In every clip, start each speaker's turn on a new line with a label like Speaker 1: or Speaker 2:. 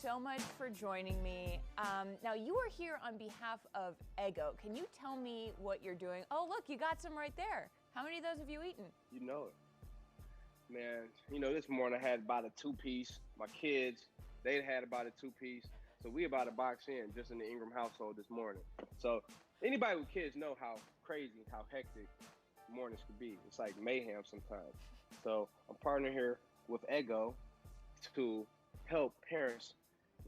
Speaker 1: so much for joining me. Now, you are here on behalf of Eggo. Can you tell me what you're doing? Oh, look, you got some right there. How many of those have you eaten?
Speaker 2: You know it. Man, this morning I had about a 2-piece. My kids, they had about a 2-piece. So we about to box in just in the Ingram household this morning. So anybody with kids know how crazy, how hectic mornings could be. It's like mayhem sometimes. So I'm partnering here with Eggo to help parents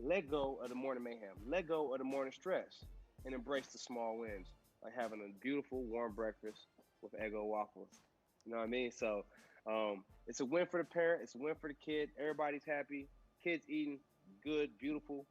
Speaker 2: let go of the morning mayhem, let go of the morning stress, and embrace the small wins, like having a beautiful warm breakfast with Eggo waffles. You know what I mean? So it's a win for the parent, it's a win for the kid. Everybody's happy. Kids eating good, beautiful,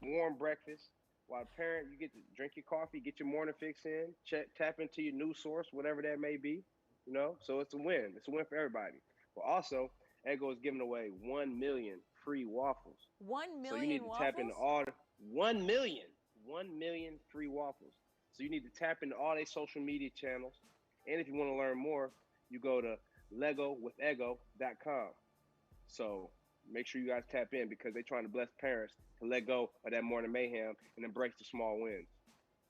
Speaker 2: warm breakfast. While the parent, you get to drink your coffee, get your morning fix in, tap into your news source, whatever that may be. So it's a win. It's a win for everybody. But also, Eggo is giving away 1 million free waffles.
Speaker 1: 1 million
Speaker 2: So you need to
Speaker 1: waffles?
Speaker 2: tap into all 1 million free waffles. So you need to tap into all their social media channels. And if you want to learn more, you go to legowitheggo.com. So make sure you guys tap in because they're trying to bless parents to let go of that morning mayhem and embrace the small wins.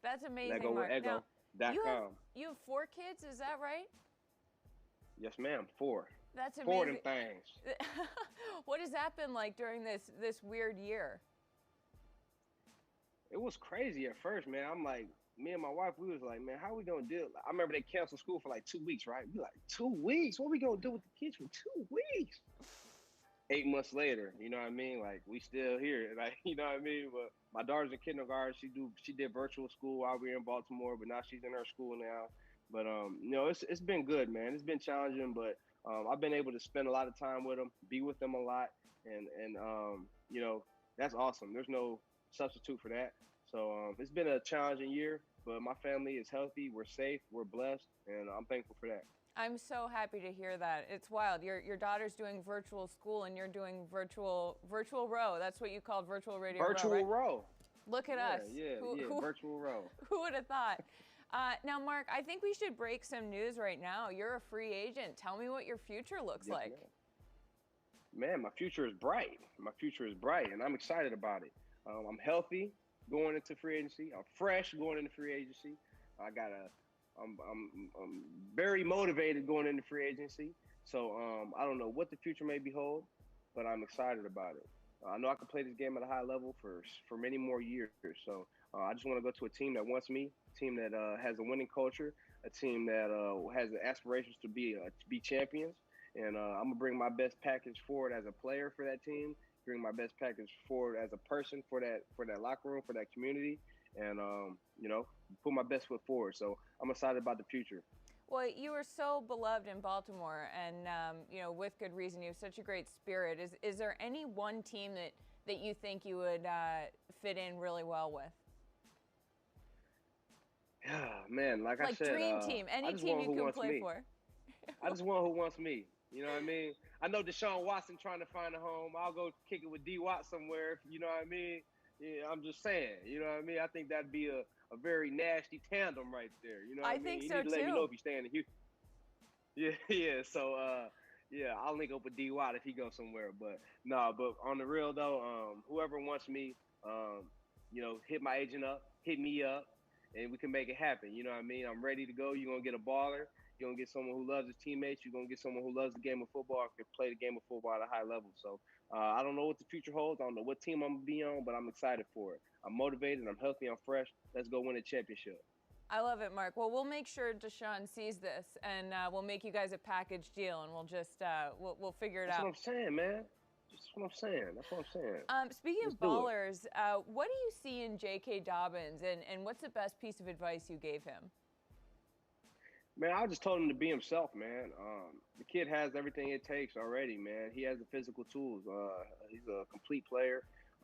Speaker 1: That's amazing, Mark.
Speaker 2: Legowitheggo.com.
Speaker 1: You have 4 kids, is that right?
Speaker 2: Yes, ma'am. 4.
Speaker 1: That's amazing.
Speaker 2: 4 of them things.
Speaker 1: What has that been like during this weird year?
Speaker 2: It was crazy at first, man. I'm like, me and my wife, we was like, man, how are we going to do it? I remember they canceled school for like 2 weeks, right? We like, 2 weeks? What are we going to do with the kids for 2 weeks? 8 months later, you know what I mean? Like, we still here. Like, you know what I mean? But my daughter's in kindergarten. She did virtual school while we were in Baltimore, but now she's in her school now. But, it's been good, man. It's been challenging, but I've been able to spend a lot of time with them, be with them a lot. And that's awesome. There's no substitute for that. So it's been a challenging year, but my family is healthy. We're safe. We're blessed. And I'm thankful for that.
Speaker 1: I'm so happy to hear that. It's wild. Your daughter's doing virtual school and you're doing virtual row. That's what you called virtual radio row, right?
Speaker 2: Virtual row.
Speaker 1: Look at us.
Speaker 2: Yeah, virtual row.
Speaker 1: Who would have thought? Now, Mark, I think we should break some news right now. You're a free agent. Tell me what your future looks like.
Speaker 2: Man, my future is bright. My future is bright, and I'm excited about it. I'm healthy going into free agency. I'm fresh going into free agency. I'm very motivated going into free agency. So I don't know what the future may behold, but I'm excited about it. I know I can play this game at a high level for many more years. So I just want to go to a team that wants me, a team that has a winning culture, a team that has the aspirations to be champions. And I'm going to bring my best package forward as a player for that team, bring my best package forward as a person for that locker room, for that community, and, put my best foot forward. So I'm excited about the future.
Speaker 1: Well, you are so beloved in Baltimore, and with good reason. You have such a great spirit. Is there any one team that you think you would fit in really well with?
Speaker 2: Yeah, man. Like I said,
Speaker 1: dream team, any team you can play for.
Speaker 2: I just want who wants me. You know what I mean? I know Deshaun Watson trying to find a home. I'll go kick it with D. Watt somewhere. You know what I mean? Yeah, I'm just saying. You know what I mean? I think that'd be a very nasty tandem right there. You know what I mean?
Speaker 1: think
Speaker 2: you
Speaker 1: so
Speaker 2: need to let me
Speaker 1: too.
Speaker 2: know if you stay in the Houston. Yeah. So, I'll link up with D. Watt if he goes somewhere. But on the real though, whoever wants me, hit my agent up, hit me up, and we can make it happen. You know what I mean? I'm ready to go. You're gonna get a baller. You're going to get someone who loves his teammates. You're going to get someone who loves the game of football and can play the game of football at a high level. So I don't know what the future holds. I don't know what team I'm going to be on, but I'm excited for it. I'm motivated. I'm healthy. I'm fresh. Let's go win a championship.
Speaker 1: I love it, Mark. Well, we'll make sure Deshaun sees this, and we'll make you guys a package deal, and we'll just we'll figure it out.
Speaker 2: That's what I'm saying, man. That's what I'm saying.
Speaker 1: Speaking of ballers, what do you see in JK Dobbins, and what's the best piece of advice you gave him?
Speaker 2: Man, I just told him to be himself, man. The kid has everything it takes already, man. He has the physical tools. He's a complete player.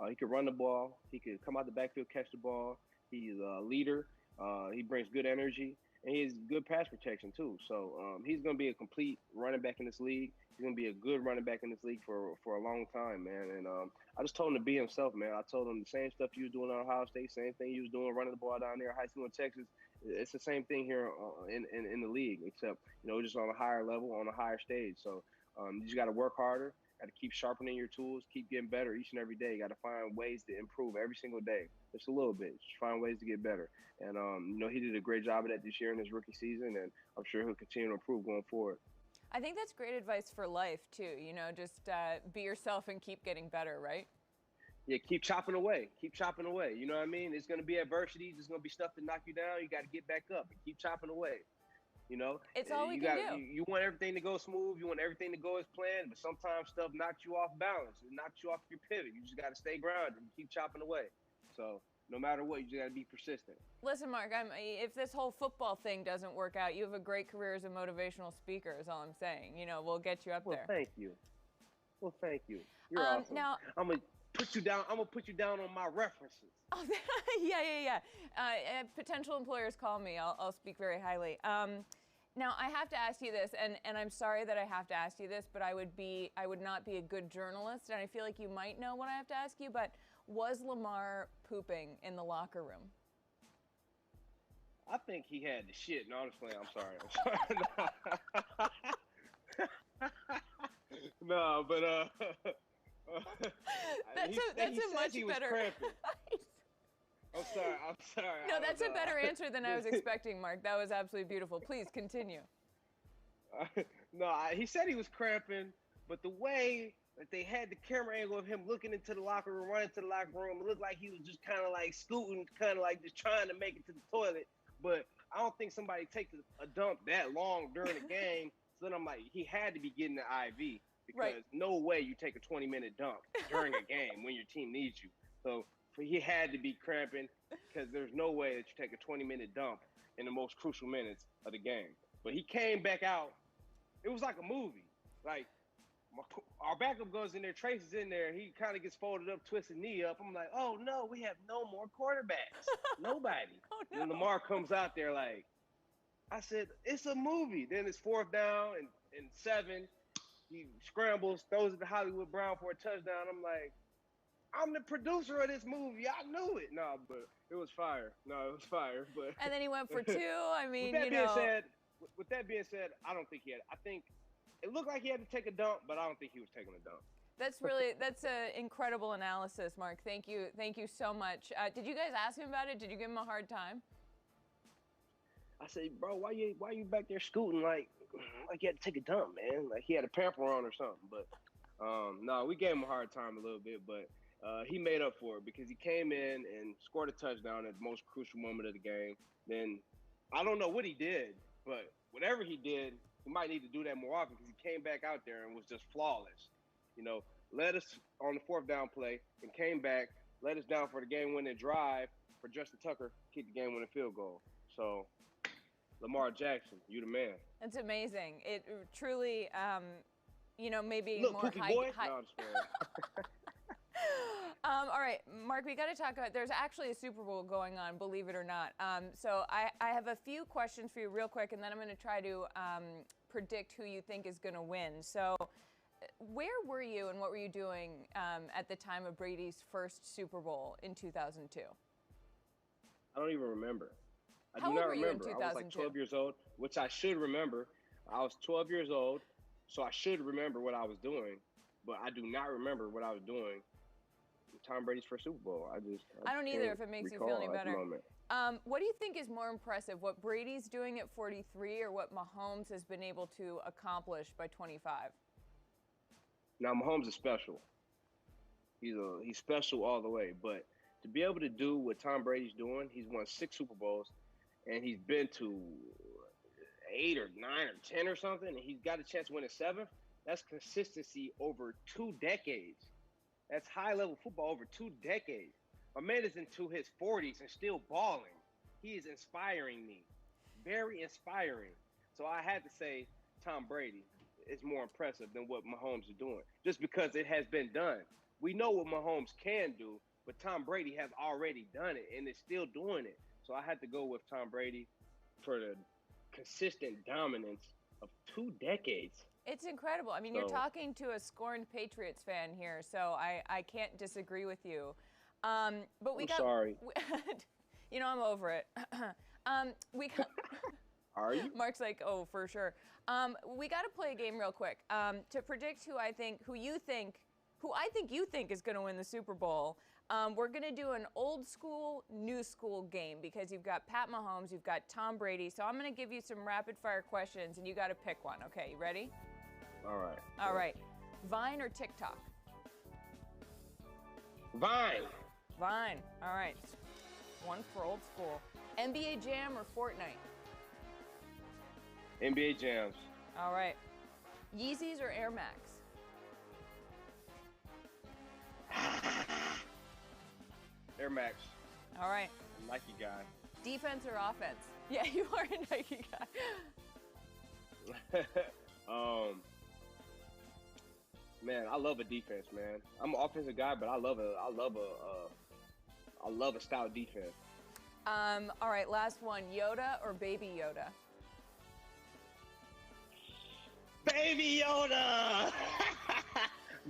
Speaker 2: He can run the ball. He can come out the backfield, catch the ball. He's a leader. He brings good energy, and he has good pass protection too. So he's going to be a complete running back in this league. He's going to be a good running back in this league for a long time, man. And I just told him to be himself, man. I told him the same stuff he was doing at Ohio State, same thing he was doing running the ball down there, high school in Texas. It's the same thing here in the league, except just on a higher level, on a higher stage. So you just got to work harder Got to keep sharpening your tools, keep getting better each and every day. Got to find ways to improve every single day, just a little bit. Just find ways to get better. And he did a great job of that this year in his rookie season, and I'm sure he'll continue to improve going forward.
Speaker 1: I think that's great advice for life too. Just be yourself and keep getting better, right?
Speaker 2: Yeah, keep chopping away. Keep chopping away. You know what I mean? It's going to be adversity. There's going to be stuff to knock you down. You got to get back up and keep chopping away.
Speaker 1: It's all we can do.
Speaker 2: You want everything to go smooth. You want everything to go as planned, but sometimes stuff knocks you off balance. It knocks you off your pivot. You just got to stay grounded and keep chopping away. So no matter what, you just got to be persistent.
Speaker 1: Listen, Mark, if this whole football thing doesn't work out, you have a great career as a motivational speaker is all I'm saying. We'll get you up there.
Speaker 2: Thank you. Well, thank you. You're awesome.
Speaker 1: Now,
Speaker 2: I'm going to put you down. I'm going to put you down on my references.
Speaker 1: Oh, yeah. Potential employers call me. I'll speak very highly. Now, I have to ask you this, and I'm sorry that I have to ask you this, but I would not be a good journalist, and I feel like you might know what I have to ask you, but was Lamar pooping in the locker room?
Speaker 2: I think he had the shit. No, honestly, I'm sorry. No, but
Speaker 1: that's a much better.
Speaker 2: I'm sorry.
Speaker 1: No, that's a better answer than I was expecting, Mark. That was absolutely beautiful. Please continue.
Speaker 2: No, he said he was cramping, but the way that they had the camera angle of him looking into the locker room, running to the locker room, it looked like he was just kind of like scooting, kind of like just trying to make it to the toilet. But I don't think somebody takes a dump that long during the game. So then I'm like, he had to be getting the IV because no way you take a 20-minute dump during a game when your team needs you. So he had to be cramping because there's no way that you take a 20-minute dump in the most crucial minutes of the game. But he came back out. It was like a movie. Like, our backup goes in there, Trace is in there. He kind of gets folded up, twists his knee up. I'm like, oh, no, we have no more quarterbacks. Nobody.
Speaker 1: Oh, no.
Speaker 2: And Lamar comes out there like, I said, it's a movie. Then it's 4th down and 7. He scrambles, throws it to Hollywood Brown for a touchdown. I'm like, I'm the producer of this movie. I knew it. No, but it was fire. But
Speaker 1: and then he went for 2. I mean,
Speaker 2: with that being said, I don't think he had. I think it looked like he had to take a dump, but I don't think he was taking a dump.
Speaker 1: That's an incredible analysis, Mark. Thank you so much. Did you guys ask him about it? Did you give him a hard time?
Speaker 2: I said, bro, why you back there scooting like you had to take a dump, man? Like he had a pamper on or something. But no, we gave him a hard time a little bit, but he made up for it because he came in and scored a touchdown at the most crucial moment of the game. Then I don't know what he did, but whatever he did, he might need to do that more often because he came back out there and was just flawless. Led us on the 4th down play and came back, led us down for the game-winning drive for Justin Tucker, kick the game-winning field goal. So, Lamar Jackson, you the man.
Speaker 1: That's amazing. It truly, maybe
Speaker 2: Look,
Speaker 1: more
Speaker 2: Pookie
Speaker 1: high.
Speaker 2: boy. No, I'm just playing.
Speaker 1: All right, Mark, we got to talk about, there's actually a Super Bowl going on, believe it or not. So I have a few questions for you real quick, and then I'm going to try to predict who you think is going to win. So where were you and what were you doing at the time of Brady's first Super Bowl in 2002?
Speaker 2: I don't even remember.
Speaker 1: How old were you in 2002?
Speaker 2: I was like 12 years old, which I should remember. I was 12 years old, so I should remember what I was doing, but I do not remember what I was doing. Tom Brady's first Super Bowl. I
Speaker 1: don't either, if it makes you feel any better. What do you think is more impressive, what Brady's doing at 43 or what Mahomes has been able to accomplish by 25?
Speaker 2: Now, Mahomes is special. He's special all the way. But to be able to do what Tom Brady's doing, he's won 6 Super Bowls, and he's been to 8 or 9 or 10 or something, and he's got a chance to win a 7th. That's consistency over 2 decades. That's high-level football over 2 decades. My man is into his 40s and still balling. He is inspiring me, very inspiring. So I had to say Tom Brady is more impressive than what Mahomes is doing, just because it has been done. We know what Mahomes can do, but Tom Brady has already done it and is still doing it. So I had to go with Tom Brady for the consistent dominance of 2 decades.
Speaker 1: It's incredible. I mean, you're talking to a scorned Patriots fan here, so I can't disagree with you. But
Speaker 2: I'm sorry.
Speaker 1: I'm over it.
Speaker 2: Are you?
Speaker 1: Mark's like, oh, for sure. We got to play a game real quick to predict who I think you think is going to win the Super Bowl. We're going to do an old school, new school game because you've got Pat Mahomes, you've got Tom Brady. So I'm going to give you some rapid fire questions and you got to pick one. Okay, you ready?
Speaker 2: All right.
Speaker 1: All right. Vine or TikTok?
Speaker 2: Vine.
Speaker 1: Vine. All right. One for old school. NBA Jam or Fortnite?
Speaker 2: NBA Jams.
Speaker 1: All right. Yeezys or Air Max?
Speaker 2: Air Max.
Speaker 1: All right.
Speaker 2: Nike guy.
Speaker 1: Defense or offense? Yeah, you are a Nike guy.
Speaker 2: Man, I love a defense, man. I'm an offensive guy, but I love a stout defense.
Speaker 1: All right, last one. Yoda or Baby Yoda?
Speaker 2: Baby Yoda!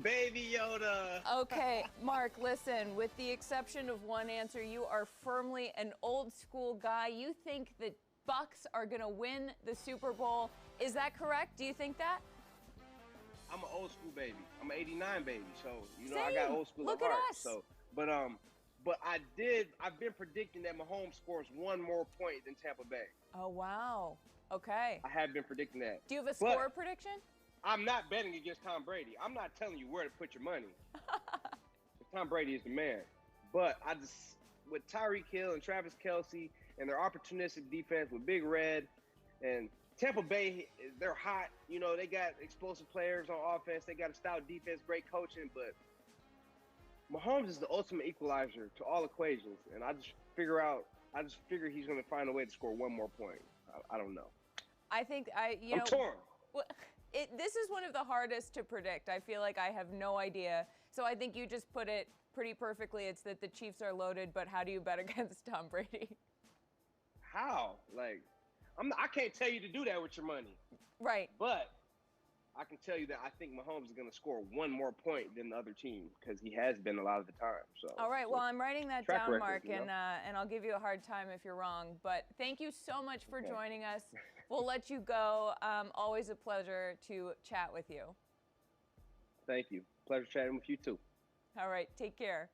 Speaker 2: Baby Yoda!
Speaker 1: Okay, Mark, listen, with the exception of one answer, you are firmly an old school guy. You think the Bucs are going to win the Super Bowl. Is that correct? Do you think that?
Speaker 2: I'm an old school baby. I'm an '89 baby, so
Speaker 1: Same.
Speaker 2: I got old school
Speaker 1: Look
Speaker 2: at
Speaker 1: at
Speaker 2: heart.
Speaker 1: us.
Speaker 2: So, but I've been predicting that Mahomes scores one more point than Tampa Bay.
Speaker 1: Oh, wow. Okay.
Speaker 2: I have been predicting that.
Speaker 1: Do you have a score prediction?
Speaker 2: I'm not betting against Tom Brady. I'm not telling you where to put your money. Tom Brady is the man. But with Tyreek Hill and Travis Kelce and their opportunistic defense with Big Red and Tampa Bay, they're hot. You know, they got explosive players on offense. They got a stout defense, great coaching. But Mahomes is the ultimate equalizer to all equations. And I just figure he's going to find a way to score one more point. I don't know.
Speaker 1: I think
Speaker 2: I'm torn.
Speaker 1: Well, this is one of the hardest to predict. I feel like I have no idea. So I think you just put it pretty perfectly. It's that the Chiefs are loaded, but how do you bet against Tom Brady?
Speaker 2: How? Like, I can't tell you to do that with your money.
Speaker 1: Right.
Speaker 2: But I can tell you that I think Mahomes is going to score one more point than the other team because he has been a lot of the time. So.
Speaker 1: All right. Well, I'm writing that
Speaker 2: Track
Speaker 1: down,
Speaker 2: record,
Speaker 1: Mark,
Speaker 2: you know?
Speaker 1: and I'll give you a hard time if you're wrong. But thank you so much for joining us. We'll let you go. Always a pleasure to chat with you.
Speaker 2: Thank you. Pleasure chatting with you too.
Speaker 1: All right. Take care.